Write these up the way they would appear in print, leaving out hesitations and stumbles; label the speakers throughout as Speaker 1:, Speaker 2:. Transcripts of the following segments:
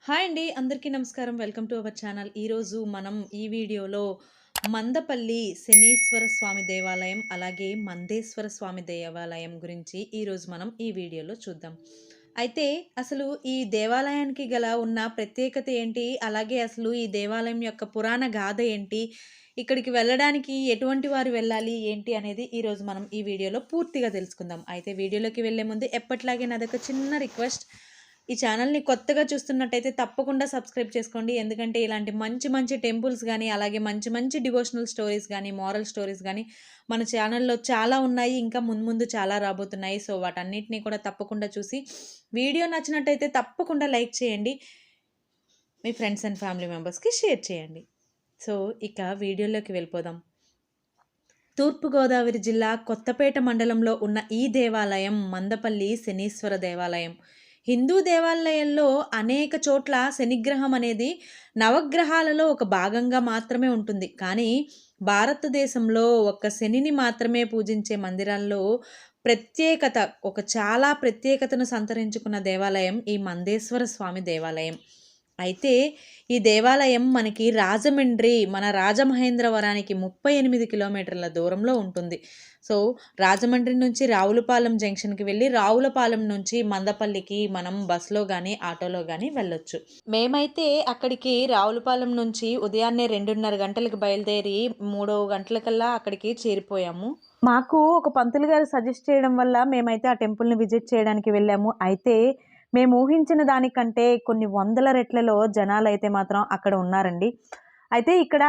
Speaker 1: Hi అండి. అందరికీ నమస్కారం. Welcome to our channel. ఈరోజు మనం ఈ వీడియోలో మందపల్లి శనీశ్వర స్వామి దేవాలయం, అలాగే మందేశ్వర స్వామి దేవాలయం గురించి ఈరోజు మనం ఈ వీడియోలో చూద్దాం. అయితే అసలు ఈ దేవాలయానికి గల ఉన్న ప్రత్యేకత ఏంటి? అలాగే అసలు ఈ దేవాలయం యొక్క పురాణ గాథ ఏంటి? ఇక్కడికి వెళ్ళడానికి ఎటువంటి వారు వెళ్ళాలి? ఏంటి అనేది ఈరోజు మనం ఈ వీడియోలో పూర్తిగా తెలుసుకుందాం. అయితే వీడియోలోకి వెళ్ళే ముందు ఎప్పటిలాగే నాదొక చిన్న రిక్వెస్ట్. ఈ ఛానల్‌ని కొత్తగా చూస్తున్నట్టయితే తప్పకుండా సబ్స్క్రైబ్ చేసుకోండి. ఎందుకంటే ఇలాంటి మంచి మంచి టెంపుల్స్ గానీ, అలాగే మంచి మంచి డివోషనల్ స్టోరీస్ గానీ, మోరల్ స్టోరీస్ గానీ మన ఛానల్‌లో చాలా ఉన్నాయి. ఇంకా ముందు చాలా రాబోతున్నాయి. సో, వాటన్నిటిని కూడా తప్పకుండా చూసి వీడియో నచ్చినట్టయితే తప్పకుండా లైక్ చేయండి. మీ ఫ్రెండ్స్ అండ్ ఫ్యామిలీ మెంబర్స్‌కి షేర్ చేయండి. సో, ఇక వీడియోలోకి వెళ్ళిపోదాం. తూర్పుగోదావరి జిల్లా కొత్తపేట మండలంలో ఉన్న ఈ దేవాలయం మందపల్లి శనీశ్వర దేవాలయం. హిందూ దేవాలయాల్లో అనేక చోట్ల శనిగ్రహం అనేది నవగ్రహాలలో ఒక భాగంగా మాత్రమే ఉంటుంది. కానీ భారతదేశంలో ఒక్క శనిని మాత్రమే పూజించే మందిరాల్లో చాలా ప్రత్యేకతను సంతరించుకున్న దేవాలయం ఈ మందేశ్వర స్వామి దేవాలయం. అయితే ఈ దేవాలయం మనకి మన రాజమహేంద్రవరానికి 38 కిలోమీటర్ల దూరంలో ఉంటుంది. సో, రాజమండ్రి నుంచి రావులపాలెం జంక్షన్‌కి వెళ్ళి, రావులపాలెం నుంచి మందపల్లికి మనం బస్‌లో గానీ, ఆటోలో గానీ వెళ్ళొచ్చు. మేమైతే అక్కడికి రావులపాలెం నుంచి ఉదయాన్నే 2:30 గంటలకు బయలుదేరి 3 గంటలకల్లా అక్కడికి చేరిపోయాము. మాకు ఒక పంతులు గారు సజెస్ట్ చేయడం వల్ల మేమైతే ఆ టెంపుల్‌ని విజిట్ చేయడానికి వెళ్ళాము. అయితే మేము ఊహించిన దానికంటే కొన్ని వందల రెట్లలో జనాలైతే మాత్రం అక్కడ ఉన్నారండి. అయితే ఇక్కడ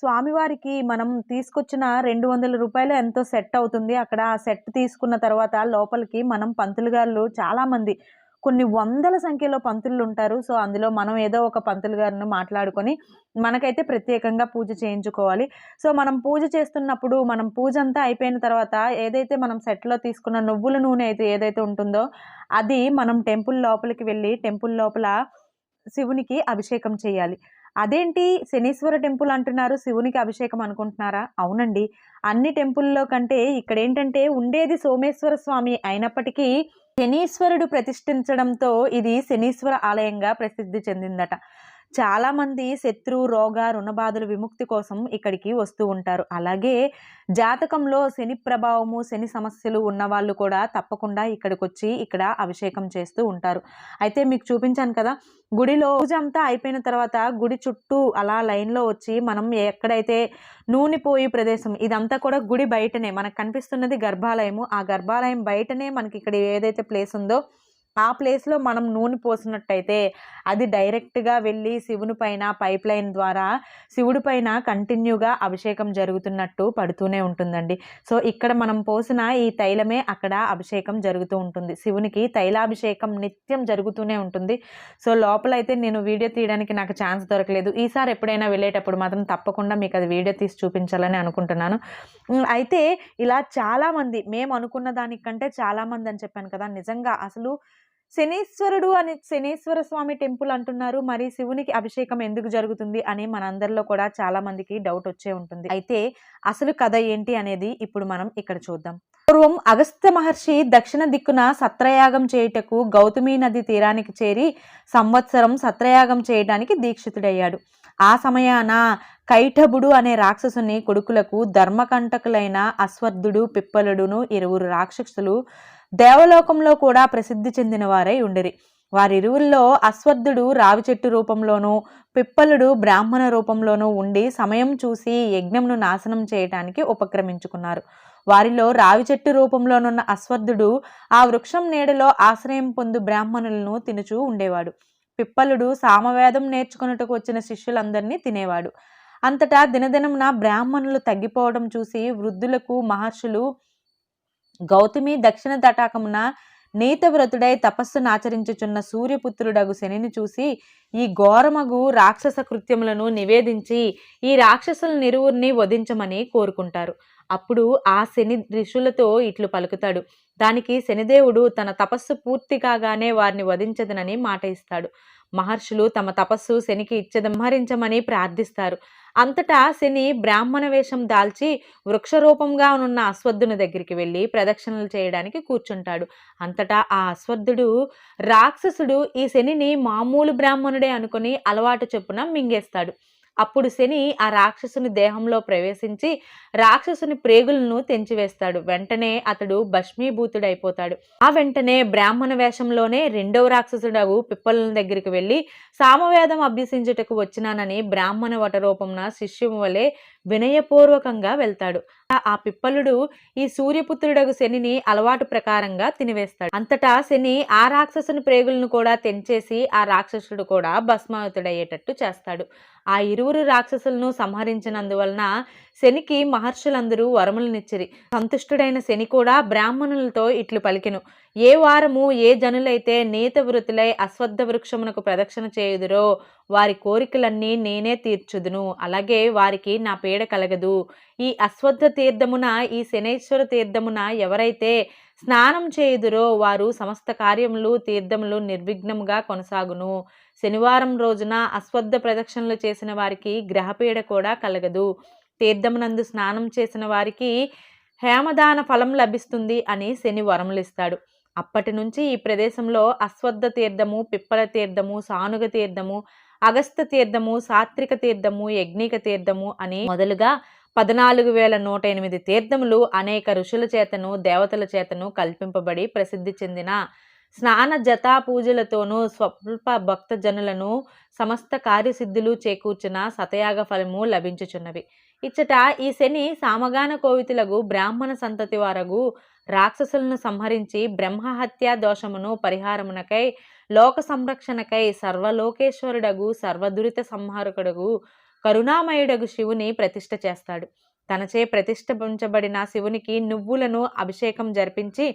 Speaker 1: స్వామివారికి మనం తీసుకొచ్చిన రూ. 200 ఎంతో సెట్ అవుతుంది. అక్కడ ఆ సెట్ తీసుకున్న తర్వాత లోపలికి మనం పంతులు గారులు చాలామంది కొన్ని వందల సంఖ్యలో పంతులుంటారు. సో, అందులో మనం ఏదో ఒక పంతులు గారిని మాట్లాడుకొని మనకైతే ప్రత్యేకంగా పూజ చేయించుకోవాలి. సో, మనం పూజ చేస్తున్నప్పుడు మనం పూజంతా అయిపోయిన తర్వాత ఏదైతే మనం సెట్‌లో తీసుకున్న నువ్వుల నూనె అయితే ఏదైతే ఉంటుందో అది మనం టెంపుల్ లోపలికి వెళ్ళి టెంపుల్ లోపల శివునికి అభిషేకం చేయాలి. అదేంటి శనీశ్వర టెంపుల్ అంటున్నారు, శివునికి అభిషేకం అనుకుంటున్నారా? అవునండి. అన్ని టెంపుల్‌లో కంటే ఇక్కడేంటంటే ఉండేది సోమేశ్వర స్వామి అయినప్పటికీ శనీశ్వరుడు ప్రతిష్ఠించడంతో ఇది శనీశ్వర ఆలయంగా ప్రసిద్ధి చెందిందట. చాలామంది శత్రు, రోగ, రుణబాధల విముక్తి కోసం ఇక్కడికి వస్తూ ఉంటారు. అలాగే జాతకంలో శని ప్రభావము, శని సమస్యలు ఉన్నవాళ్ళు కూడా తప్పకుండా ఇక్కడికొచ్చి ఇక్కడ అభిషేకం చేస్తూ ఉంటారు. అయితే మీకు చూపించాను కదా! గుడిలో పూజ అంతా అయిపోయిన తర్వాత గుడి చుట్టూ అలా లైన్‌లో వచ్చి మనం ఎక్కడైతే నూనె పోయి ప్రదేశం ఇదంతా కూడా గుడి బయటనే మనకు కనిపిస్తున్నది గర్భాలయము. ఆ గర్భాలయం బయటనే మనకి ఇక్కడ ఏదైతే ప్లేస్ ఉందో ఆ ప్లేస్‌లో మనం నూనె పోసినట్టయితే అది డైరెక్ట్‌గా వెళ్ళి శివుని పైన పైప్‌లైన్ ద్వారా శివుడి పైన కంటిన్యూగా అభిషేకం జరుగుతున్నట్టు పడుతూనే ఉంటుందండి. సో, ఇక్కడ మనం పోసిన ఈ తైలమే అక్కడ అభిషేకం జరుగుతూ ఉంటుంది. శివునికి తైలాభిషేకం నిత్యం జరుగుతూనే ఉంటుంది. సో, లోపలైతే నేను వీడియో తీయడానికి నాకు ఛాన్స్ దొరకలేదు. ఈసారి ఎప్పుడైనా వెళ్ళేటప్పుడు మాత్రం తప్పకుండా మీకు అది వీడియో తీసి చూపించాలని అనుకుంటున్నాను. అయితే ఇలా చాలామంది మేము అనుకున్న దానికంటే చాలామంది అని చెప్పాను కదా! నిజంగా అసలు శనీశ్వర స్వామి టెంపుల్ అంటున్నారు. మరి శివునికి అభిషేకం ఎందుకు జరుగుతుంది అని మనందరిలో కూడా చాలా మందికి డౌట్ వచ్చే ఉంటుంది. అయితే అసలు కథ ఏంటి అనేది ఇప్పుడు మనం ఇక్కడ చూద్దాం. పూర్వం అగస్త్య మహర్షి దక్షిణ దిక్కున సత్రయాగం చేయుటకు గౌతమి నది తీరానికి చేరి సంవత్సరం సత్రయాగం చేయడానికి దీక్షితుడయ్యాడు. ఆ సమయాన కైటభుడు అనే రాక్షసుని కొడుకులకు ధర్మకంటకులైన అశ్వత్థుడు, పిప్పలుడును 2 రాక్షసులు దేవలోకంలో కూడా ప్రసిద్ధి చెందిన వారై ఉండిరి. వారిరువుల్లో అశ్వత్థుడు రావి చెట్టు రూపంలోనూ, పిప్పలుడు బ్రాహ్మణ రూపంలోనూ ఉండి సమయం చూసి యజ్ఞంను నాశనం చేయటానికి ఉపక్రమించుకున్నారు. వారిలో రావి చెట్టు రూపంలోనున్న అశ్వత్థుడు ఆ వృక్షం నీడలో ఆశ్రయం పొందు బ్రాహ్మణులను తినుచూ ఉండేవాడు. పిప్పలుడు సామవేదం నేర్చుకొనుటకు వచ్చిన శిష్యులందరినీ తినేవాడు. అంతటా దినదినమున బ్రాహ్మణులు తగ్గిపోవడం చూసి వృద్ధులకు మహర్షులు గౌతమి దక్షిణ తటాకమున నీతవ్రతుడై తపస్సునాచరించుచున్న సూర్యపుత్రుడగు శనిని చూసి ఈ ఘోరమగు రాక్షస కృత్యములను నివేదించి ఈ రాక్షసులనిరువురిని వధించమని కోరుకుంటారు. అప్పుడు ఆ శని ఋషులతో ఇట్లు పలుకుతాడు. దానికి శనిదేవుడు తన తపస్సు పూర్తి కాగానే వారిని వధించదనని మాట ఇస్తాడు. మహర్షులు తమ తపస్సు శనికి ఇచ్చదంహరించమని ప్రార్థిస్తారు. అంతటా శని బ్రాహ్మణ వేషం దాల్చి వృక్షరూపంగా ఉన్న అశ్వత్థుని దగ్గరికి వెళ్ళి ప్రదక్షిణలు చేయడానికి కూర్చుంటాడు. అంతటా ఆ అశ్వత్థుడు రాక్షసుడు ఈ శనిని మామూలు బ్రాహ్మణుడే అనుకుని అలవాటు చొప్పున మింగేస్తాడు. అప్పుడు శని ఆ రాక్షసుని దేహంలో ప్రవేశించి రాక్షసుని ప్రేగులను తెంచివేస్తాడు. వెంటనే అతడు భస్మీభూతుడైపోతాడు. ఆ వెంటనే బ్రాహ్మణ వేషంలోనే రెండవ రాక్షసుడగు పిప్పల దగ్గరికి వెళ్ళి సామవేదం అభ్యసించుటకు వచ్చినానని బ్రాహ్మణ వటరూపమున శిష్యుని వలె వినయపూర్వకంగా వెళ్తాడు. ఆ పిప్పలుడు ఈ సూర్యపుత్రుడగు శనిని అలవాటు ప్రకారంగా తినివేస్తాడు. అంతటా శని ఆ రాక్షసుని ప్రేగులను కూడా తెంచేసి ఆ రాక్షసుడు కూడా భస్మాయుతుడయ్యేటట్టు చేస్తాడు. ఆ ఇరువురు రాక్షసులను సంహరించినందువలన శనికి మహర్షులందరూ వరములనిచ్చిరి. సంతుష్టుడైన శని కూడా బ్రాహ్మణులతో ఇట్లు పలికెను: ఏ వారము ఏ జనులైతే నీత వృతులై అశ్వత్థ వృక్షమునకు ప్రదక్షిణ చేయుదురో వారి కోరికలన్నీ నేనే తీర్చుదును. అలాగే వారికి నా పీడ కలగదు. ఈ అశ్వత్థ తీర్థమున ఈ శనైశ్వర తీర్థమున ఎవరైతే స్నానం చేయుదురో వారు సమస్త కార్యములు తీర్థములు నిర్విఘ్నముగా కొనసాగును. శనివారం రోజున అశ్వత్థ ప్రదక్షిణలు చేసిన వారికి గ్రహపీడ కూడా కలగదు. తీర్థమునందు స్నానం చేసిన వారికి హేమదాన ఫలం లభిస్తుంది అని శని వరములిస్తాడు. అప్పటి నుంచి ఈ ప్రదేశంలో అశ్వత్థ తీర్థము, పిప్పల తీర్థము, సానుగ తీర్థము, అగస్త్య తీర్థము, సాత్విక తీర్థము, యజ్ఞిక తీర్థము అని మొదలుగా 14,108 తీర్థములు అనేక ఋషుల చేతను దేవతల చేతను కల్పింపబడి ప్రసిద్ధి చెందిన స్నాన జతా పూజలతోనూ స్వల్ప భక్త జనులను సమస్త కార్యసిద్ధులు చేకూర్చిన సతయాగ ఫలము లభించుచున్నవి. ఇచ్చట ఈ శని సామగాన కోవితులకు బ్రాహ్మణ సంతతి వారగు రాక్షసులను సంహరించి బ్రహ్మహత్యా దోషమును పరిహారమునకై లోక సంరక్షణకై సర్వలోకేశ్వరుడగు సర్వదురిత సంహారకుడగు కరుణామయుడగు శివుని ప్రతిష్ఠ చేస్తాడు. తనచే ప్రతిష్ఠించబడిన శివునికి నువ్వులను అభిషేకం జరిపించి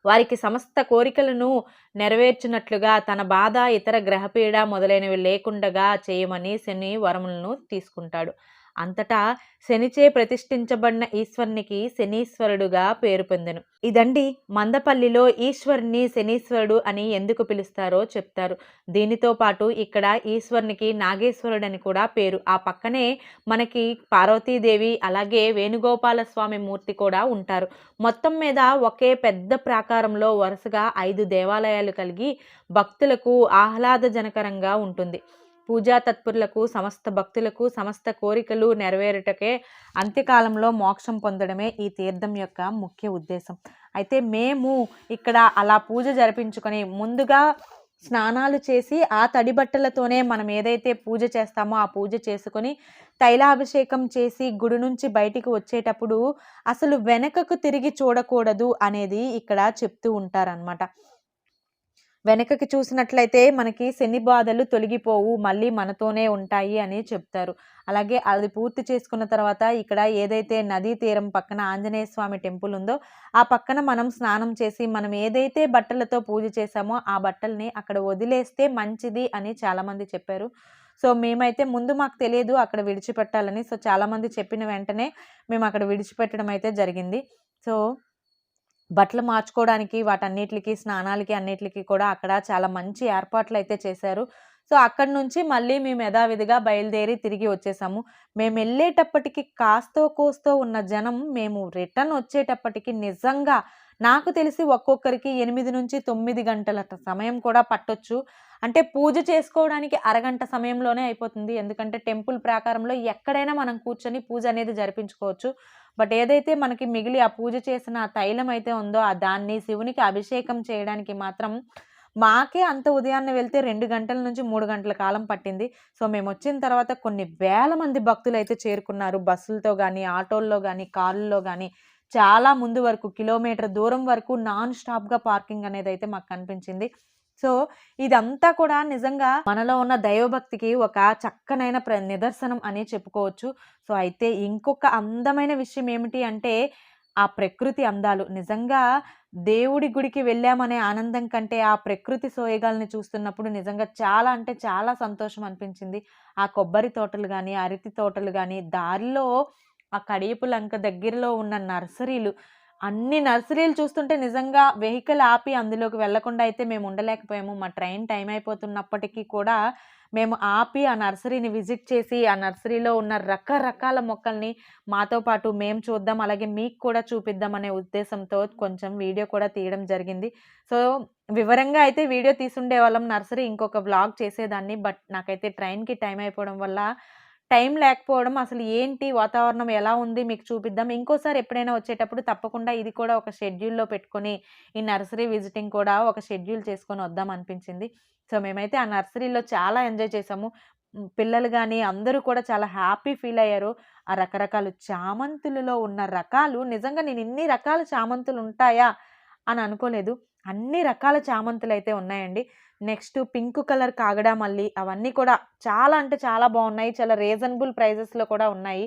Speaker 1: వారికి సమస్త కోరికలను నెరవేర్చినట్లుగా తన బాధ ఇతర గ్రహపీడ మొదలైనవి లేకుండగా చేయమని శని వరములను తీసుకుంటాడు. అంతటా శనిచే ప్రతిష్ఠించబడిన ఈశ్వరునికి శనీశ్వరుడుగా పేరు పొందెను. ఇదండి మందపల్లిలో ఈశ్వరుని శనీశ్వరుడు అని ఎందుకు పిలుస్తారో చెప్తారు. దీనితో పాటు ఇక్కడ ఈశ్వరునికి నాగేశ్వరుడని కూడా పేరు. ఆ పక్కనే మనకి పార్వతీదేవి అలాగే వేణుగోపాల స్వామి మూర్తి కూడా ఉంటారు. మొత్తం మీద ఒకే పెద్ద ప్రాకారంలో వరుసగా 5 దేవాలయాలు కలిగి భక్తులకు ఆహ్లాదజనకరంగా ఉంటుంది. పూజా తత్పరులకు సమస్త భక్తులకు సమస్త కోరికలు నెరవేరుటకే అంత్యకాలంలో మోక్షం పొందడమే ఈ తీర్థం యొక్క ముఖ్య ఉద్దేశం. అయితే మేము ఇక్కడ అలా పూజ జరిపించుకొని ముందుగా స్నానాలు చేసి ఆ తడి బట్టలతోనే మనం ఏదైతే పూజ చేస్తామో ఆ పూజ చేసుకొని తైలాభిషేకం చేసి గుడి నుంచి బయటికి వచ్చేటప్పుడు అసలు వెనకకు తిరిగి చూడకూడదు అనేది ఇక్కడ చెప్తూ ఉంటారనమాట. వెనకకి చూసినట్లయితే మనకి శని బాధలు తొలగిపోవు, మళ్ళీ మనతోనే ఉంటాయి అని చెప్తారు. అలాగే అది పూర్తి చేసుకున్న తర్వాత ఇక్కడ ఏదైతే నదీ తీరం పక్కన ఆంజనేయ స్వామి టెంపుల్ ఉందో ఆ పక్కన మనం స్నానం చేసి మనం ఏదైతే బట్టలతో పూజ చేసామో ఆ బట్టల్ని అక్కడ వదిలేస్తే మంచిది అని చాలామంది చెప్పారు. సో మేమైతే ముందు మాకు తెలియదు అక్కడ విడిచిపెట్టాలని. సో చాలామంది చెప్పిన వెంటనే మేము అక్కడ విడిచిపెట్టడం అయితే జరిగింది. సో బట్టలు మార్చుకోవడానికి వాటన్నిటికి స్నానాలకి అన్నిటికి కూడా అక్కడ చాలా మంచి ఏర్పాట్లు అయితే చేశారు. సో అక్కడి నుంచి మళ్ళీ మేము యథావిధిగా బయలుదేరి తిరిగి వచ్చేసాము. మేము వెళ్ళేటప్పటికి కాస్తో కోస్తో ఉన్న జనం మేము రిటర్న్ వచ్చేటప్పటికి నిజంగా నాకు తెలిసి ఒక్కొక్కరికి 8 నుంచి 9 గంటల సమయం కూడా పట్టొచ్చు. అంటే పూజ చేసుకోవడానికి అరగంట సమయంలోనే అయిపోతుంది. ఎందుకంటే టెంపుల్ ప్రాకారంలో ఎక్కడైనా మనం కూర్చొని పూజ అనేది జరిపించుకోవచ్చు. బట్ ఏదైతే మనకి మిగిలి ఆ పూజ చేసిన తైలం అయితే ఉందో దాన్ని శివునికి అభిషేకం చేయడానికి మాత్రం మాకే అంత ఉదయాన్నే వెళ్తే 2 గంటల నుంచి 3 గంటల కాలం పట్టింది. సో మేము వచ్చిన తర్వాత కొన్ని వేల మంది భక్తులు అయితే చేరుకున్నారు. బస్సులతో కానీ ఆటోల్లో కానీ కారుల్లో కానీ చాలా ముందు వరకు కిలోమీటర్ దూరం వరకు నాన్ స్టాప్గా పార్కింగ్ అనేది అయితే మాకు కనిపించింది. సో ఇదంతా కూడా నిజంగా మనలో ఉన్న దైవభక్తికి ఒక చక్కనైన నిదర్శనం అని చెప్పుకోవచ్చు. సో అయితే ఇంకొక అందమైన విషయం ఏమిటి అంటే ఆ ప్రకృతి అందాలు. నిజంగా దేవుడి గుడికి వెళ్ళామనే ఆనందం కంటే ఆ ప్రకృతి సోయగాల్ని చూస్తున్నప్పుడు నిజంగా చాలా అంటే చాలా సంతోషం అనిపించింది. ఆ కొబ్బరి తోటలు కానీ అరటి తోటలు కానీ దారిలో ఆ కడియపు లంక దగ్గరలో ఉన్న నర్సరీలు అన్ని నర్సరీలు చూస్తుంటే నిజంగా వెహికల్ ఆపి అందులోకి వెళ్ళకుండా అయితే మేము ఉండలేకపోయాము. మా ట్రైన్ టైం అయిపోతున్నప్పటికీ కూడా మేము ఆపి ఆ నర్సరీని విజిట్ చేసి, ఆ నర్సరీలో ఉన్న రకరకాల మొక్కల్ని మాతో పాటు మేము చూద్దాం, అలాగే మీకు కూడా చూపిద్దాం అనే ఉద్దేశంతో కొంచెం వీడియో కూడా తీయడం జరిగింది. సో, వివరంగా అయితే వీడియో తీసుండేవాళ్ళం. నర్సరీ ఇంకొక వ్లాగ్ చేసేదాన్ని. బట్ నాకైతే ట్రైన్‌కి టైం అయిపోవడం వల్ల టైం లేకపోవడం, అసలు ఏంటి వాతావరణం ఎలా ఉంది మీకు చూపిద్దాం. ఇంకోసారి ఎప్పుడైనా వచ్చేటప్పుడు తప్పకుండా ఇది కూడా ఒక షెడ్యూల్‌లో పెట్టుకొని, ఈ నర్సరీ విజిటింగ్ కూడా ఒక షెడ్యూల్ చేసుకొని వద్దాం అనిపించింది. సో, మేమైతే ఆ నర్సరీలో చాలా ఎంజాయ్ చేసాము. పిల్లలు గాని అందరూ కూడా చాలా హ్యాపీ ఫీల్ అయ్యారు. ఆ రకరకాల చామంతులలో ఉన్న రకాలు నిజంగా నేను ఇన్ని రకాల చామంతులు ఉంటాయా అని అనుకోలేదు. అన్ని రకాల చామంతులైతే ఉన్నాయండి. నెక్స్ట్ పింక్ కలర్ కాగడామల్లి అవన్నీ కూడా చాలా అంటే చాలా బావున్నాయి. చాలా రీజనబుల్ ప్రైజెస్‌లో కూడా ఉన్నాయి.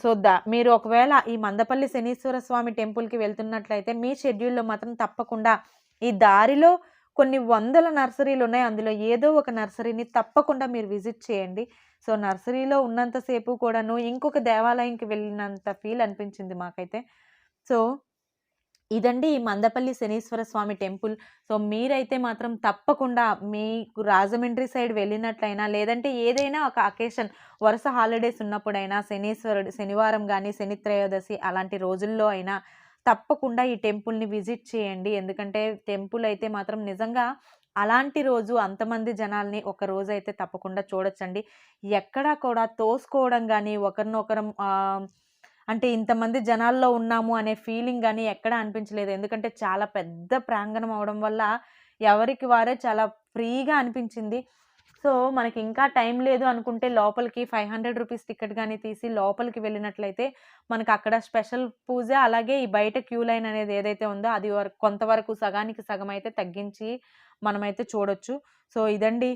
Speaker 1: సో, మీరు ఒకవేళ ఈ మందపల్లి శనీశ్వర స్వామి టెంపుల్‌కి వెళ్తున్నట్లయితే మీ షెడ్యూల్‌లో మాత్రం తప్పకుండా ఈ దారిలో కొన్ని వందల నర్సరీలున్నాయి. అందులో ఏదో ఒక నర్సరీని తప్పకుండా మీరు విజిట్ చేయండి. సో, నర్సరీలో ఉన్నంత సేపు కూడాను ఇంకొక దేవాలయంకి వెళ్ళినంత ఫీల్ అనిపించింది మాకైతే. సో, ఇదండి ఈ మందపల్లి శనీశ్వర స్వామి టెంపుల్. సో, మీరైతే మాత్రం తప్పకుండా మీకు రాజమండ్రి సైడ్ వెళ్ళినట్లయినా, లేదంటే ఏదైనా ఒక అకేషన్ వరుస హాలిడేస్ ఉన్నప్పుడైనా శనివారం గాని, శని త్రయోదశి అలాంటి రోజుల్లో అయినా తప్పకుండా ఈ టెంపుల్‌ని విజిట్ చేయండి. ఎందుకంటే టెంపుల్ అయితే మాత్రం నిజంగా అలాంటి రోజు అంతమంది జనాల్ని ఒక రోజైతే తప్పకుండా చూడొచ్చండి. ఎక్కడా కూడా తోసుకోవడం గాని, ఒకరినొకరం అంటే ఇంతమంది జనాల్లో ఉన్నాము అనే ఫీలింగ్ గాని ఎక్కడా అనిపించలేదు. ఎందుకంటే చాలా పెద్ద ప్రాంగణం అవ్వడం వల్ల ఎవరికి వారే చాలా ఫ్రీగా అనిపించింది. సో, మనకి ఇంకా టైం లేదు అనుకుంటే లోపలికి రూ. 500 టికెట్ గాని తీసి లోపలికి వెళ్ళినట్లయితే మనకక్కడ స్పెషల్ పూజ, అలాగే ఈ బయట క్యూ లైన్ అనేది ఏదైతే ఉందో అది కొంతవరకు సగానికి సగం అయితే తగ్గించి మనమైతే చూడొచ్చు. సో, ఇదండి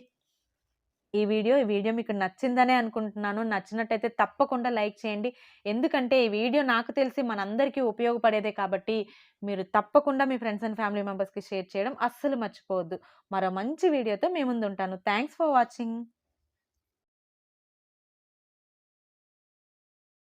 Speaker 1: ఈ వీడియో మీకు నచ్చిందనే అనుకుంటున్నాను. నచ్చినట్టయితే తప్పకుండా లైక్ చేయండి. ఎందుకంటే ఈ వీడియో నాకు తెలిసి మనందరికీ ఉపయోగపడేదే కాబట్టి మీరు తప్పకుండా మీ ఫ్రెండ్స్ అండ్ ఫ్యామిలీ మెంబర్స్‌కి షేర్ చేయడం అస్సలు మర్చిపోవద్దు. మరో మంచి వీడియోతో మీ ముందుంటాను. Thanks for watching.